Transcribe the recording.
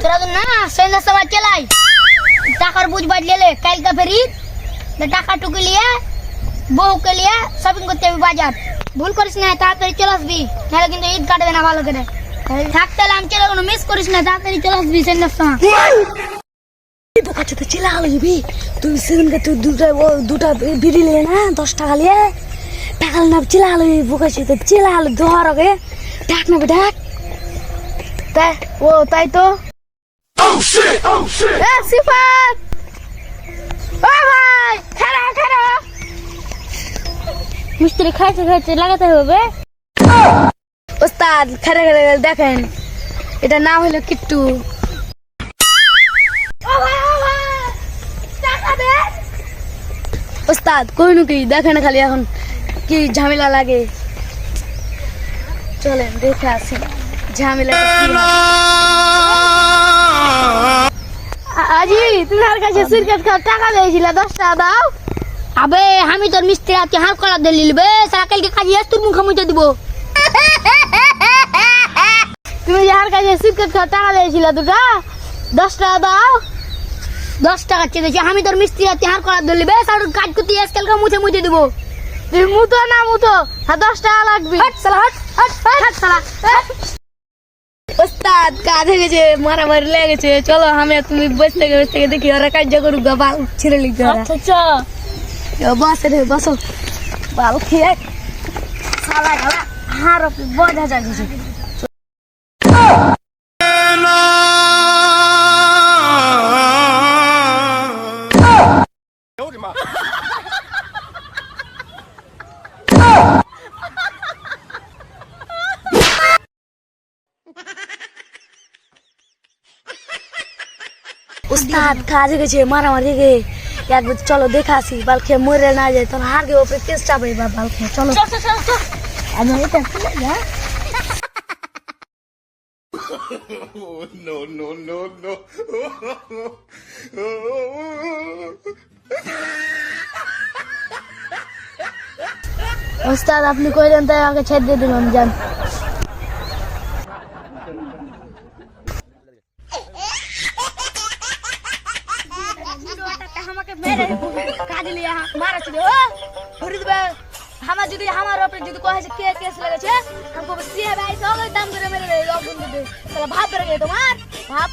তোরা তো না সন্ধ্যার সময় চলাই টাকার বুঝ বাড়লে কালকা ফেরি টাকা টুকে লিয়ে বউকে লিয়ে শপিং করতে যাবি বাজার। ভুল করিস না, তাড়াতাড়ি চলে আসবি, নাহলে কিন্তু ঈদ কাটবে না ভালো করে। থাকতে আমি চলে কোনো মিস করিস না, তাড়াতাড়ি চলে আসবি সন্ধ্যার সময়। তো চিলা লাগবি তুই সেদিনকে তুই দুটা বিড়ি নিয়ে না 10 টাকা নিয়ে টাকা না চিলা লাগবি বুকাচ্ছি তো চিলা আলো ধর আগে ডাক না ডাক তাই ও তাই তো সিফাত ও ভাই খারা খারা মিস্ত্রি খাইতে খাইতে লাগাতে হবে। ওস্তাদ খারে খারে দেখেন, এটা নাম হলো কিট্টু। ওস্তাদ কইনু কি দেখেন খালি এখন কি ঝামেলা লাগে, চলেন দেখে আসি ঝামেলা আজি তোমার কাছে সিরকাত খাওয়ার টাকা দিয়েছিল 10 টাকা দাও। আবে আমি তোর মিস্ত্রি আজকে হাল করা দিলি বে সারা কালকে কাজে আসতে মুখে মুখে দিব। তুমি যার কাছে সিরকাত খাওয়ার টাকা দিয়েছিল দুটা 10 টাকা দাও। 10 টাকা চেয়েছি আমি তোর মিস্ত্রি আজকে হাল করা দিলি বে সারা কাজ করতে আজকালকে মুখে মুখে দিব। তুই মুতো না মুতো 10 টাকা লাগবে। হট সালা হট হট হট সালা। ওস্তাদ কাজ হয়ে গেছে, মারামারি লেগেছে, চলো আমি তুমি বসে থেকে দেখি ওরা কাজ করুক বাল ছিঁড়ে লিখতে আচ্ছা বসে রে বসো বাল খেয়ে সালা গালা হার বোঝা যাচ্ছে। उस्ताद काज गए मारामारी गे एक बार चलो देखा सी बाल खे मरे ना जाए तो हार के ऊपर केस चापे बाल खे चलो আমি এটা খুলে যা। No, no, no, no. उस्ताद अपनी कोई जनता आके छेद दे दूंगा हम जान। हमारे ऊपर जो कोई से केस लगे छे हमको सीए भाई तो दाम करे मेरे लॉकडाउन दे साला भाप कर गए तुम्हार भाप